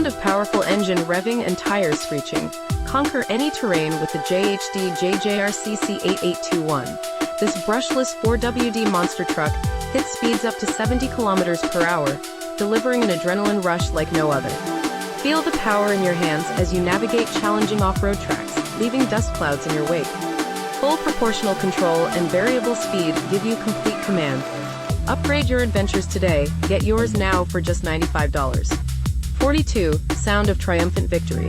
sound of powerful engine revving and tires screeching. Conquer any terrain with the JHD JJRC C8821. This brushless 4WD monster truck hits speeds up to 70 kilometers per hour, delivering an adrenaline rush like no other. Feel the power in your hands as you navigate challenging off-road tracks, leaving dust clouds in your wake. Full proportional control and variable speed give you complete command. Upgrade your adventures today. Get yours now for just $95. 42. Sound of triumphant victory.